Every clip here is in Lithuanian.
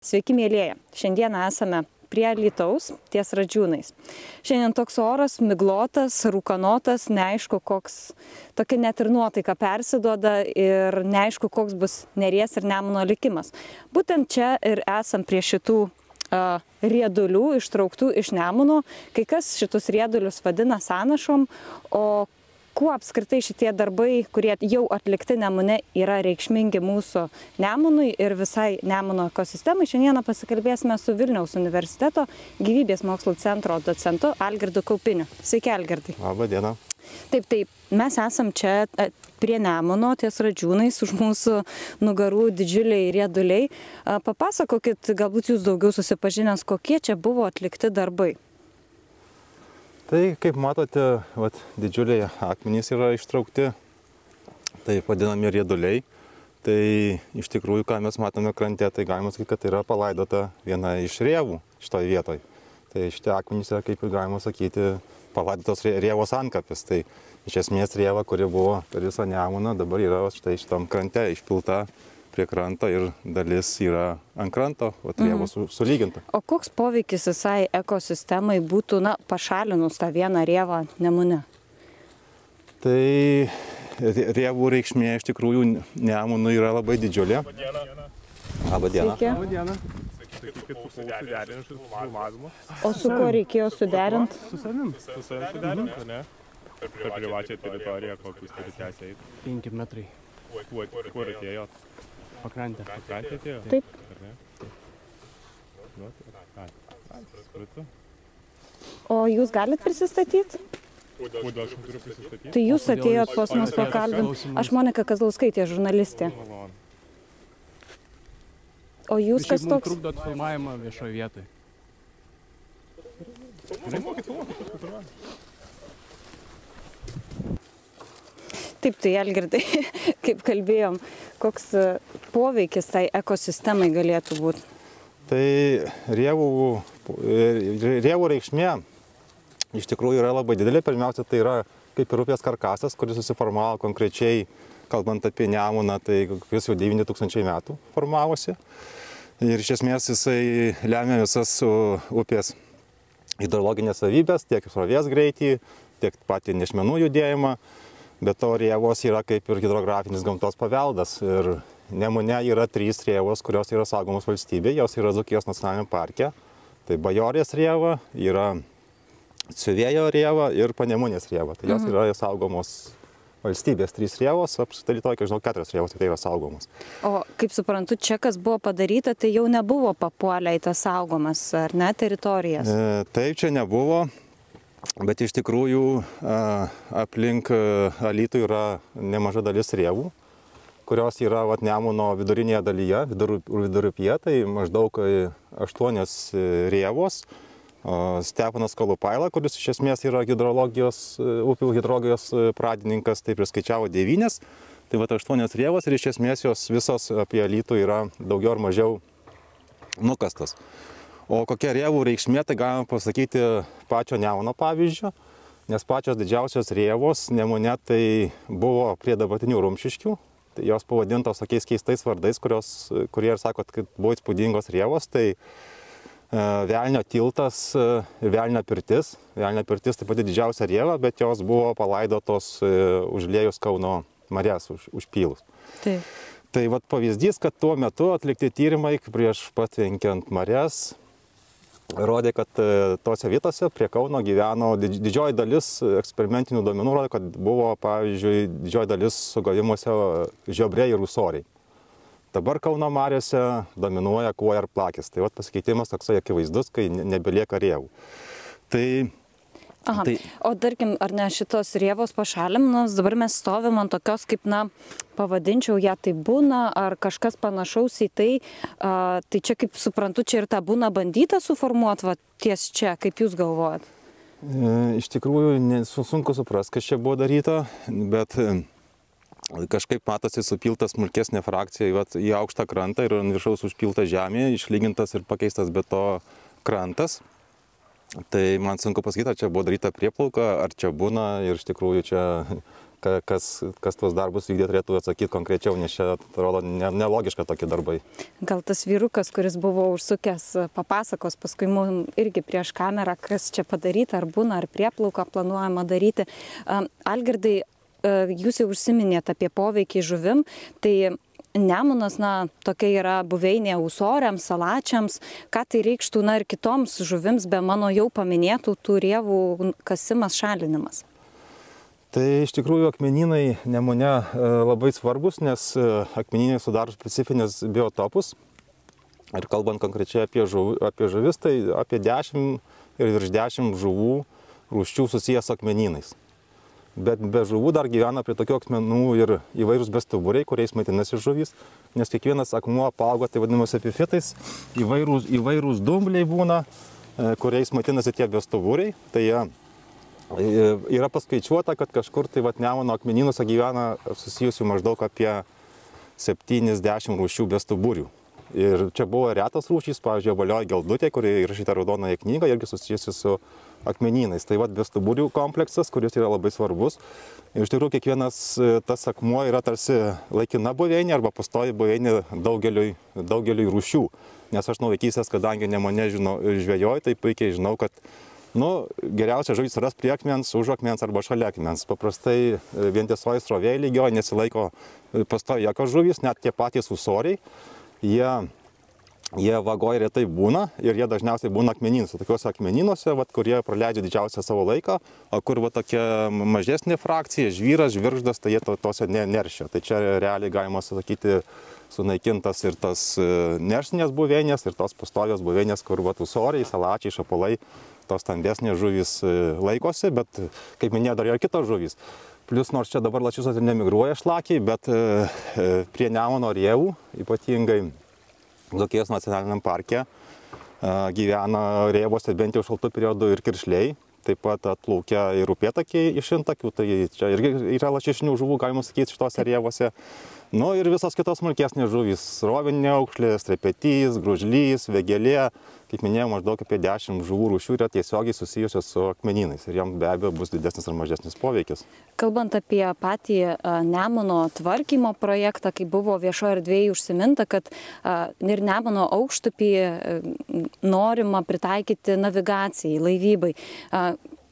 Sveiki, mėlėja. Šiandieną esame prie Alytaus, ties Radžiūnais. Šiandien toks oras, miglotas, rūkanotas, neaišku, koks, tokia net ir nuotaika persiduoda ir neaišku, koks bus Neries ir Nemuno likimas. Būtent čia ir esam prie šitų riedulių ištrauktų iš Nemuno. Kai kas šitus riedulius vadina sąnašom, o kuo apskritai šitie darbai, kurie jau atlikti Nemune, yra reikšmingi mūsų Nemunui ir visai Nemuno ekosistemai. Šiandieną pasikalbėsime su Vilniaus universiteto gyvybės mokslų centro docentu Algirdu Kaupiniu. Sveiki, Algirdai. Labą dieną. Taip, mes esam čia prie Nemuno, ties Radžiūnais, už mūsų nugarų didžiuliai rieduliai. Papasakokit, galbūt jūs daugiau susipažinęs, kokie čia buvo atlikti darbai. Tai, kaip matote, didžiuliai akmenys yra ištraukti, tai vadinami rieduliai. Tai iš tikrųjų, ką mes matome krante, tai galima sakyti, kad yra palaidota viena iš rėvų šitoje vietoje. Tai šitie akmenys yra, kaip ir galima sakyti, palaidotos rėvos antkapis. Tai iš esmės rėva, kuri buvo per visą Nemuną, dabar yra štai šitam krante išpilta prie kranto ir dalis yra ant kranto, rėvos sulyginta. O koks poveikis visai ekosistemai būtų, pašalinus tą vieną rėvą Nemune? Tai rėvų reikšmė iš tikrųjų Nemunui yra labai didžiulė. Labą dieną. Sveiki. Labą dieną. Sakykit, su suderinti filmavimu. O su kuo reikėjo suderinti? Su savim. Su savim suderinti, ne? Per privačią teritoriją, kokius turi teisę eiti. 5 metrai. Kur atėjot? Pakrantė. Pakrantė atėjo? Taip. O jūs galit prisistatyti? Kodėl aš turiu prisistatyti? Tai jūs atėjot pas mus pakalbinti. Aš Monika Kazlauskaitė, žurnalistė. O jūs kas Šiaip mums toks? trukdot filmavimą viešoje vietoje. Taip, tai Algirdai, kaip kalbėjom, koks poveikis tai ekosistemai galėtų būti? Tai rėvų reikšmė iš tikrųjų yra labai didelė. Pirmiausia, tai yra kaip ir upės karkasas, kuris susiformavo konkrečiai, kalbant apie Nemuną, tai vis jau 9000 metų formavosi. Ir iš esmės jisai lemia visas upės hidrologinės savybės, tiek srovės greitį, tiek patį nešmenų judėjimą. Be to rėvos yra kaip ir hidrografinis gamtos paveldas. Ir Nemune yra 3 rėvos, kurios yra saugomos valstybėje. Jos yra Dzūkijos nacionaliniame parke. Tai Bajorės rėva, yra Ciuvėjo rėva ir Panemunės rėva. Tai jos yra saugomos valstybės 3 rėvos, apskritai tokia, 4 rėvos tai yra saugomos. O kaip suprantu, čia kas buvo padaryta, tai jau nebuvo papuolę į tas saugomas, ar ne, teritorijas? Taip, čia nebuvo, bet iš tikrųjų aplink Alytų yra nemaža dalis rėvų, kurios yra Nemuno vidurinėje dalyje, vidurupyje, tai maždaug 8 rėvos. Steponas Kolupaila, kuris iš esmės yra upių hidrologijos pradininkas, tai priskaičiavo 9. Tai 8 rėvos ir iš esmės jos visos apie Alytų yra daugiau ar mažiau nukastas. O kokia rėvų reikšmė, tai galima pasakyti pačio Nemuno pavyzdžio, nes pačios didžiausios rėvos Nemune tai buvo prie dabartinių Rumšiškių. Tai jos pavadintos tokiais keistais vardais, kurie ir sakot, kad buvo įspūdingos rėvos. Tai Velnio tiltas ir Velnio pirtis. Velnio pirtis taip pat didžiausia rėva, bet jos buvo palaidotos užliejus Kauno marias, užpylus. Taip. Tai pavyzdys, kad tuo metu atlikti tyrimai prieš patvenkiant marias rodė, kad tose vietose prie Kauno gyveno didžioji dalis eksperimentinių duomenų, rodė, kad buvo, pavyzdžiui, didžioji dalis sugavimuose žiobriai ir ūsoriai. Dabar Kauno mariose dominuoja kuoja ir plakis. Tai pasikeitimas toksai akivaizdus, kai nebelieka rėvų. Aha. O tarkim, ar ne šitos rėvos pašalinimas, dabar mes stovim ant tokios, kaip, pavadinčiau ją, tai būna, ar kažkas panašaus į tai, tai čia, kaip suprantu, čia ir ta būna bandyta suformuoti ties čia, kaip jūs galvojat? Iš tikrųjų, sunku suprasti, kas čia buvo daryta, bet kažkaip matosi supiltas smulkesnė frakcija į aukštą krantą ir ant viršaus užpilta žemė, išlygintas ir pakeistas beto krantas. Tai man sunku pasakyti, ar čia buvo daryta prieplauka, ar čia būna ir iš tikrųjų čia kas tuos darbus vykdė, turėtų atsakyti konkrečiau, nes čia atrodo nelogiška tokie darbai. Gal tas vyrukas, kuris buvo užsukęs, papasakos paskui mums irgi prieš kamerą, kas čia padaryta, ar būna, ar prieplauką planuojama daryti. Algirdai, jūs jau užsiminėt apie poveikį žuvim, tai Nemunas, tokia yra buveinė ūsoriams, salačiams. Ką tai reikštų, ir kitoms žuvims be mano jau paminėtų tų rėvų kasimas, šalinimas? Tai iš tikrųjų akmenynai Nemune labai svarbus, nes akmenynai sudaro specifinius biotopus. Ir kalbant konkrečiai apie žuvis, tai apie 10 ir virš 10 žuvų rūšių susijęs su akmenynais. Bet be žuvų dar gyvena prie tokių akmenų ir įvairūs bestuburiai, kuriais maitinasi žuvys, nes kiekvienas akmuo apauga, tai vadinamas epifitais, įvairūs dumbliai būna, kuriais maitinasi tie bestuburiai. Tai yra paskaičiuota, kad kažkur tai Nemuno akmenynuose gyvena susijusių maždaug apie 70 rūšių bestuburių. Ir čia buvo retos rūšys, pavyzdžiui, valioji geldutė, kuri įrašyta raudonoje knygoje, irgi susijusi su akmenynais. Tai bestuburių kompleksas, kuris yra labai svarbus. Ir iš tikrųjų kiekvienas tas akmuo yra tarsi laikina buveinė arba pastovi buveinė daugeliui rūšių. Nes aš nuo vaikystės, kadangi Nemune žvejoju, tai puikiai žinau, kad geriausia žuvis ras prie akmens, už akmens arba šalia akmens. Paprastai vientisoji srovė lygioje nesilaiko pastovi jokios žuvys, net tie patys ūsoriai. Jie vagoje retai būna ir jie dažniausiai būna akmenynuose. Tokiuose akmenynuose, kurie praleidžia didžiausią savo laiką, o kur tokia mažesnė frakcija, žvyras, žvirždas, tai jie tose neršia. Tai čia realiai galima sakyti sunaikintas ir tas neršinės buveinės, ir tos pastovios buveinės, kur ūsoriai, salačiai, šapalai, tos stambesnės žuvys laikosi, bet kaip minėjau, dar yra kitos žuvys. Plius nors čia dabar lašišos nemigruoja šlakiai, bet prie Nemuno rėvų, ypatingai Dzūkijos nacionaliniam parke, gyvena rėvose bent jau šaltų periodų ir kiršliai. Taip pat atplaukia ir upėtakiai iš intakių, tai čia irgi yra lašišinių žuvų, galima sakyti, šitose rėvose. Ir visos kitos smulkesnės žuvys - srovinė aukšlė, strepetys, gružlys, vėgėlė. Kaip minėjau, maždaug apie 10 žuvų rūšių yra tiesiogiai susijusios su akmenynais ir jam be abejo bus didesnis ar mažesnis poveikis. Kalbant apie patį Nemuno tvarkymo projektą, kai buvo viešoje erdvėje užsiminta, kad ir Nemuno aukštupį norima pritaikyti navigacijai, laivybai.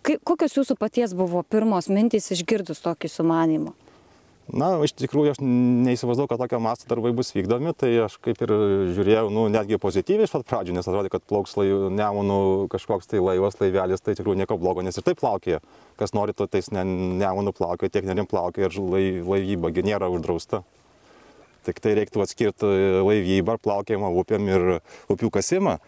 Kokios jūsų paties buvo pirmos mintys išgirdus tokį sumanymą? Iš tikrųjų, aš neįsivaizdavau, kad tokio masto darbai bus vykdomi, tai aš kaip ir žiūrėjau, netgi pozityviai iš pat pradžių, nes atrodė, kad plauks Nemunu kažkoks tai laivas, laivelis, tai tikrųjų nieko blogo, nes ir taip plaukioja. Kas nori, tais Nemunu plaukioja, tiek nerim plaukioja ir laivyba nėra uždrausta. Tik tai reiktų atskirti laivybą, plaukiojimą upėm ir upių kasimą.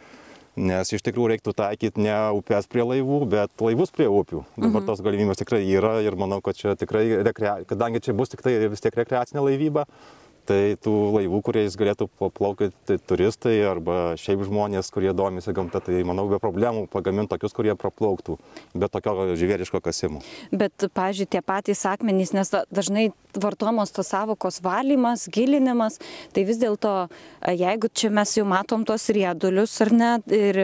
Nes iš tikrųjų reiktų taikyti ne upės prie laivų, bet laivus prie upių. Dabar tos galimybės tikrai yra ir manau, kad čia tikrai, kadangi čia bus tik tai vis tiek rekreacinė laivyba, tai tų laivų, kuriais galėtų plaukti turistai arba šiaip žmonės, kurie domisi gamta, tai manau be problemų pagaminti tokius, kurie praplauktų be tokio žvėriško kasimo. Bet, pavyzdžiui, tie patys akmenys, nes dažnai vartomos tos savokos valymas, gilinimas, tai vis dėlto, jeigu čia mes jau matom tos riedulius ar ne, ir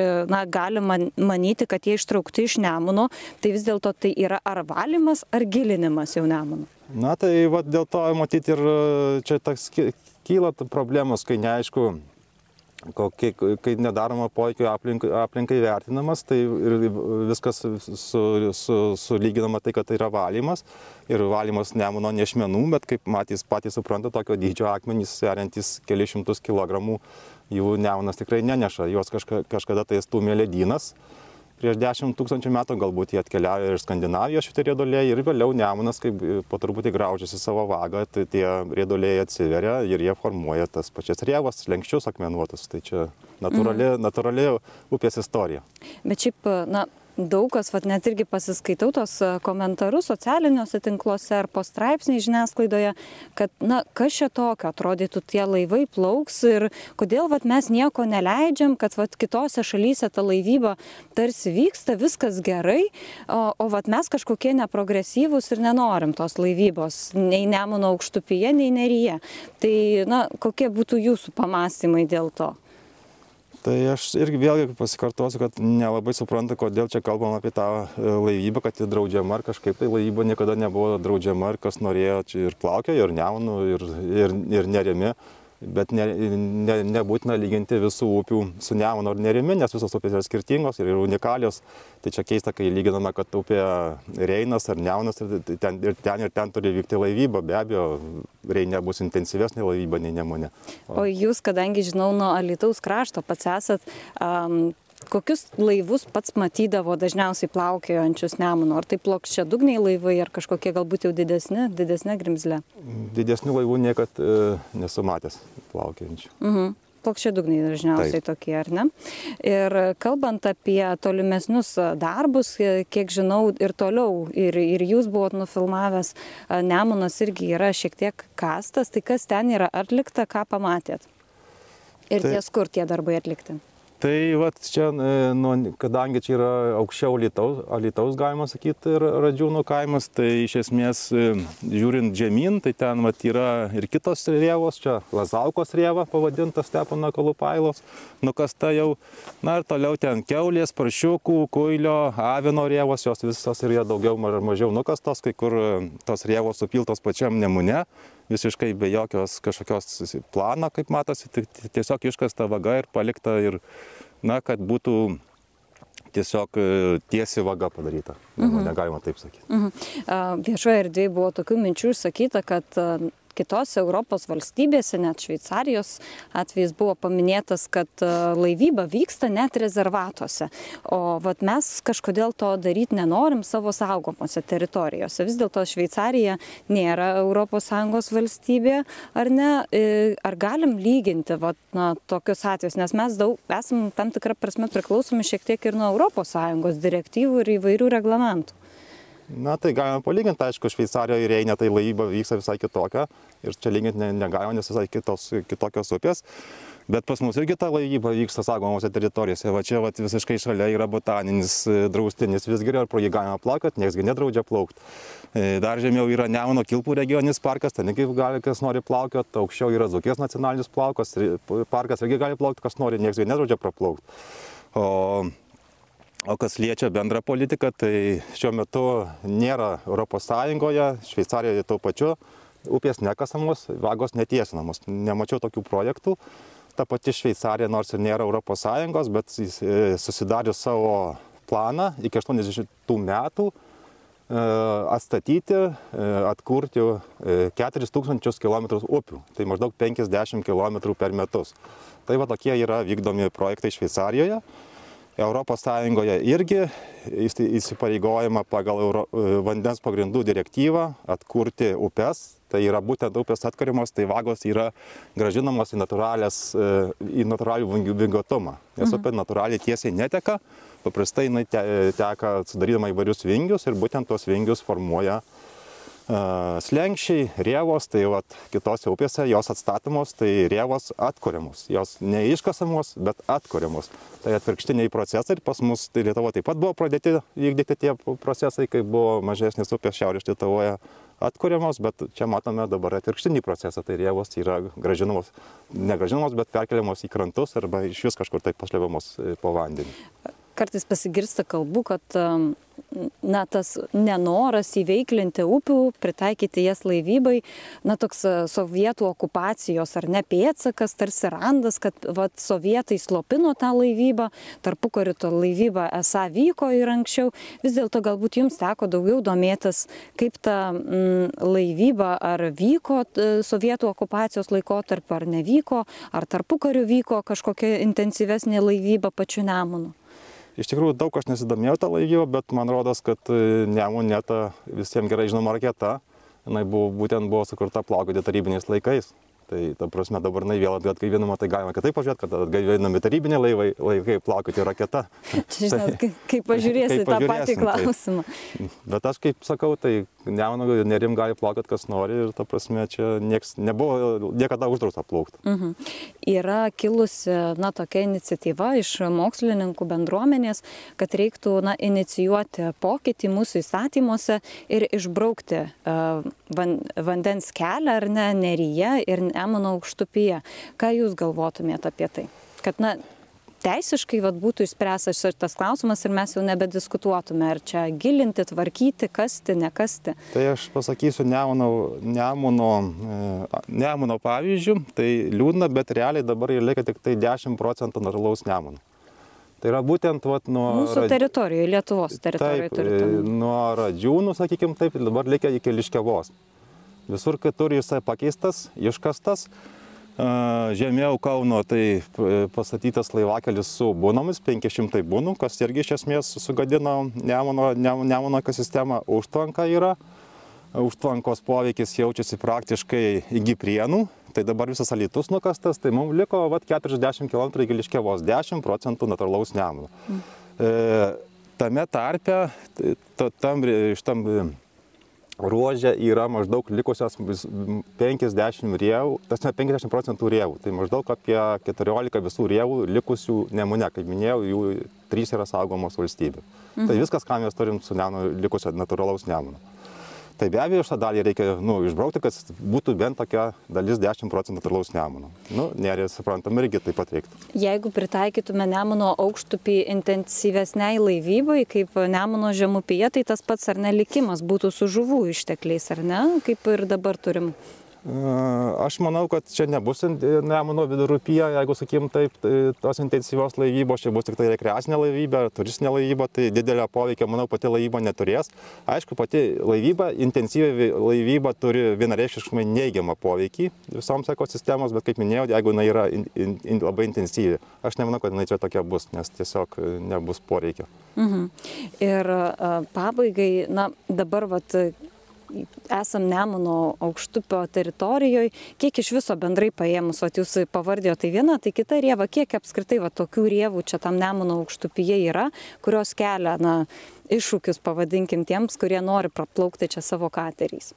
galima manyti, kad jie ištraukti iš Nemuno, tai vis dėlto tai yra ar valymas, ar gilinimas jau Nemuno? Tai dėl to matyti ir čia kyla problemos, kai neaišku, kai nedaroma poveikio aplinkai vertinamas, tai viskas sulyginama tai, kad tai yra valymas. Ir valymas Nemuno nešmenų, bet kaip patys supranta, tokio dydžio akmenys, sveriantys kelius šimtus kilogramų, jų Nemunas tikrai neneša. Juos kažkada tai stūmė ledynas. Prieš 10 000 metų galbūt jie atkeliauja iš Skandinavijos šitie rieduliai ir vėliau Nemunas, kaip po truputį graužiasi savo vagą, tai tie rieduliai atsiveria ir jie formuoja tas pačias rėvas, lenkščius akmenuotus. Tai čia natūrali upės istorija. Bet šiaip, daug kas, net irgi pasiskaitau tos komentarus socialiniuose tinkluose ar po straipsniai žiniasklaidoje, kad, kas čia tokio, atrodytų tie laivai plauks ir kodėl mes nieko neleidžiam, kad kitose šalyse ta laivyba tarsi vyksta, viskas gerai, o mes kažkokie neprogresyvūs ir nenorim tos laivybos, nei Nemuno aukštupyje, nei Neryje. Tai, kokie būtų jūsų pamąstymai dėl to? Tai aš irgi vėlgi pasikartosiu, kad nelabai suprantu, kodėl čia kalbam apie tą laivybą, kad ji draudžiama ar kažkaip. Tai laivyba niekada nebuvo draudžiama ir kas norėjo čia ir plaukiojo, ir Nemunu, ir Nerimi. Bet nebūtina lyginti visų upių su Nemunu ar Nerimi, nes visos upės yra skirtingos ir unikalios. Tai čia keista, kai lyginame, kad upė Reinas ar Nemunas ir ten turi vykti laivyba. Be abejo, Reine bus intensyvesnė laivyba nei Nemune. O jūs, kadangi žinau, nuo Alytaus krašto pats esat, kokius laivus pats matydavo dažniausiai plaukiojančius Nemunu? Ar tai plokščiadugniai laivai, ar kažkokie galbūt jau didesnė grimzlė? Didesnių laivų niekad nesu matęs plaukiojančių. Plokščiadugniai dažniausiai tokie, ar ne? Ir kalbant apie tolimesnius darbus, kiek žinau, ir toliau, ir jūs buvot nufilmavęs, Nemunas irgi yra šiek tiek kastas, tai kas ten yra atlikta, ką pamatėt? Ir ties kur tie darbai atlikti? Tai vat čia, kadangi čia yra aukščiau Alytaus, galima sakyti, ir Radžiūnų kaimas, tai iš esmės žiūrint žemyn, tai ten vat yra ir kitos rėvos, čia Lazaukos rėva pavadinta Stepono Kolupailos, nukasta jau, na ir toliau ten kiaulės, paršiukų, kuilio, avino rėvos, jos visos yra daugiau ar mažiau nukastos, kai kur tos rėvos supiltos pačiam Nemune, visiškai be jokios kažkokios plano, kaip matosi, tiesiog iškasta vaga ir palikta ir, na, kad būtų tiesiog tiesi vaga padaryta. Negalima taip sakyti. Viešoje erdvėje buvo tokių minčių išsakyta, kad kitose Europos valstybėse, net Šveicarijos atvejais buvo paminėtas, kad laivyba vyksta net rezervatuose. O vat mes kažkodėl to daryti nenorim savo saugomose teritorijose. Vis dėlto Šveicarija nėra ES valstybė, ar ne? Ar galim lyginti tokius atvejus? Nes mes esam tam tikrą prasme priklausomi šiek tiek ir nuo ES direktyvų ir įvairių reglamentų. Na, tai galima palyginti, aišku, Šveicarijoje ir Reine tai laivyba vyksta visai kitokia ir čia lyginti negalima, nes visai kitokios upės. Bet pas mus irgi ta laivyba vyksta saugomose teritorijose. Va čia visiškai šalia yra botaninis draustinis Visgirio ir pro jį galima plaukioti, nieks nedraudžia plaukti. Dar žemiau yra Nemuno Kilpų regioninis parkas, ten irgi gali kas nori plaukioti, aukščiau yra Dzūkijos nacionalinis parkas, irgi gali plaukti kas nori, nieks nedraudžia praplaukti. O kas liečia bendrą politiką, tai šiuo metu nėra ES, Šveicarijoje tuo pačiu, upės nekasamos, vagos netiesinamos. Nemačiau tokių projektų. Ta pati Šveicarija, nors ir nėra ES, bet susidarius savo planą iki 80 metų atstatyti, atkurti 4000 km upių. Tai maždaug 50 km per metus. Tai va tokie yra vykdomi projektai Šveicarijoje. ES irgi įsipareigojama pagal vandens pagrindų direktyvą atkurti upes. Tai yra būtent upės atkuriamos, tai vagos yra grąžinamos į natūralių vangių vingiuotumą. Nes upė natūraliai tiesiai neteka, paprastai jinai teka sudarydama įvairius vingius ir būtent tos vingius formuoja slenkščiai, rėvos, tai kitose upėse jos atstatomos, tai rėvos atkuriamos. Jos neiškasamos, bet atkuriamos. Tai atvirkštiniai procesai ir pas mus tai Lietuvoje taip pat buvo pradėti vykdyti tie procesai, kai buvo mažesnės upės Šiaurės Lietuvoje atkuriamos, bet čia matome dabar atvirkštinį procesą, tai rėvos yra gražinamos, negražinamos, bet perkeliamos į krantus arba iš vis kažkur taip pašliavamos po vandenį. Kartais pasigirsta kalbų, kad tas nenoras įveiklinti upių, pritaikyti jas laivybai, toks sovietų okupacijos ar ne pėdsakas, tarsi randas, kad sovietai slopino tą laivybą, tarpukariu to laivyba esą vyko ir anksčiau. Vis dėlto galbūt jums teko daugiau domėtis, kaip ta laivyba ar vyko sovietų okupacijos laikotarpiu, ar nevyko, ar tarpukariu vyko kažkokia intensyvesnė laivyba pačiu Nemunu. Iš tikrųjų, daug aš nesidomėjau tą laivybą, bet man rodos, kad Nemune ta visiems gerai žinoma raketa, jinai būtent buvo sukurta plaukioti tarybiniais laikais. Tai ta prasme dabar jinai vėl atgaivinama, tai galima kitaip pažiūrėti, kad atgaivinami tarybiniai laikai plaukioti raketa. Čia žinot, kaip pažiūrėsi tą patį klausimą. Bet aš kaip sakau, tai Nemuno Nerim gali plaukioti kas nori ir ta prasme čia nebuvo niekada uždrausta plaukti. Yra kilusi tokia iniciatyva iš mokslininkų bendruomenės, kad reiktų inicijuoti pokytį mūsų įstatymuose ir išbraukti vandens kelią ar ne Neryje ir Nemuno aukštupyje. Ką jūs galvotumėte apie tai? Kad teisiškai būtų išspręstas šitas klausimas ir mes jau nebediskutuotume, ar čia gilinti, tvarkyti, kasti, nekasti. Tai aš pasakysiu Nemuno pavyzdžių, tai liūdna, bet realiai dabar ir lieka tik tai 10% natūralaus Nemuno. Tai yra būtent nuo... Mūsų teritorijoje, Lietuvos teritorijoje turite. Nuo Radžiūnų, sakykime taip, dabar lieka iki Liškiavos. Visur kitur jisai pakeistas, iškastas. Žemiau Kauno tai pastatytas laivakelis su būnomis, 500 būnų, kas irgi iš esmės sugadino Nemuno ekosistemą. Užtvanka yra. Užtvankos poveikis jaučiasi praktiškai iki Prienų. Tai dabar visas Alytus nukastas, tai mums liko 40 km iki Liškiavos, 10% natūralaus Nemuno. Tame tarpe, šitam ruože yra maždaug likusios 50 rėvų, tas ne 50% rėvų, tai maždaug apie 14 visų rėvų likusių Nemune, kaip minėjau, jų 3 yra saugomos valstybių. Tai viskas, ką mes turim su likusio natūralaus Nemuno. Tai be abejo, šitą dalį reikia išbraukti, kad būtų bent tokia dalis 10% natūralaus Nemuno. Nerija, suprantam, irgi taip pat reiktų. Jeigu pritaikytume Nemuno aukštupį intensyvesniai laivybai, kaip Nemuno žemupyje, tai tas pats ar ne likimas būtų su žuvų ištekliais, ar ne? Kaip ir dabar turim. Aš manau, kad čia nebus Nemuno vidurupyje, jeigu sakykim taip, tos intensyvios laivybos, čia bus tik tai rekreacinė laivybė, turistinė laivyba, tai didelio poveikio, manau, pati laivyba neturės. Aišku, pati laivyba, intensyvi laivyba turi vienareikšmiškai neigiamą poveikį visoms ekosistemos, bet kaip minėjau, jeigu jinai yra labai intensyvi, aš nemanau, kad jinai čia tokia bus, nes tiesiog nebus poreikio. Ir pabaigai, dabar esam Nemuno aukštupio teritorijoje, kiek iš viso bendrai paėmus, jūs pavardėjo tai viena, tai kita rieva, kiek apskritai tokių rievų čia tam Nemuno aukštupyje yra, kurios kelia iššūkius, pavadinkim, tiems, kurie nori praplaukti čia savo kateriais?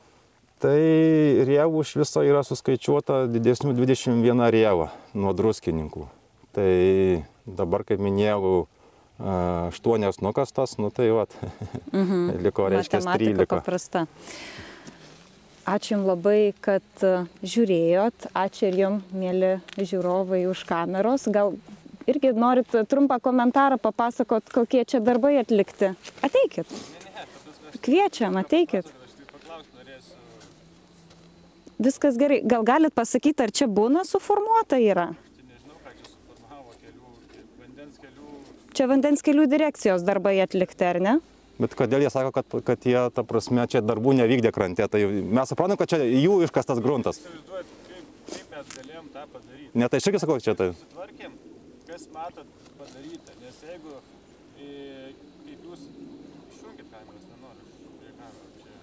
Tai rievų iš viso yra suskaičiuota didesnių 21 rieva nuo Druskininkų. Tai dabar, kaip minėjau, 8 nukastas, tai liko, reiškia, 13. Matematika paprasta. Ačiū Jums labai, kad žiūrėjot. Ačiū ir Jums, mėly žiūrovai, už kameros. Gal irgi norit trumpą komentarą papasakot, kokie čia darbai atlikti? Ateikit. Kviečiam, ateikit. Viskas gerai. Gal galit pasakyti, ar čia būna suformuota yra? Čia vandens kelių direkcijos darbai atlikti, ar ne? Bet kodėl jie sako, kad jie, ta prasme, čia darbų nevykdė krante, tai mes suprantam, kad čia jų iškastas gruntas. Kaip mes galėjom tą padaryti? Ne, tai aš irgi sakau, čia tai. Sutvarkėm, kas matot padaryta, nes jeigu kaip jūs išjungit kameras, nenoriu prie kamerų čia.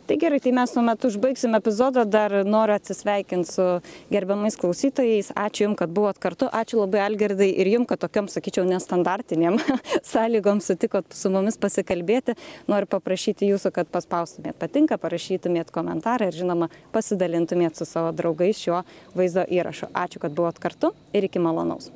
Tai gerai, tai mes tuomet užbaigsim epizodą, dar noriu atsisveikinti su gerbiamais klausytojais. Ačiū Jums, kad buvot kartu, ačiū labai Algirdai ir Jums, kad tokiam, sakyčiau, nestandartiniam sąlygom sutikot su mumis pasikalbėti. Noriu paprašyti Jūsų, kad paspaustumėt patinka, parašytumėt komentarą ir, žinoma, pasidalintumėt su savo draugais šiuo vaizdo įrašu. Ačiū, kad buvot kartu ir iki malonaus.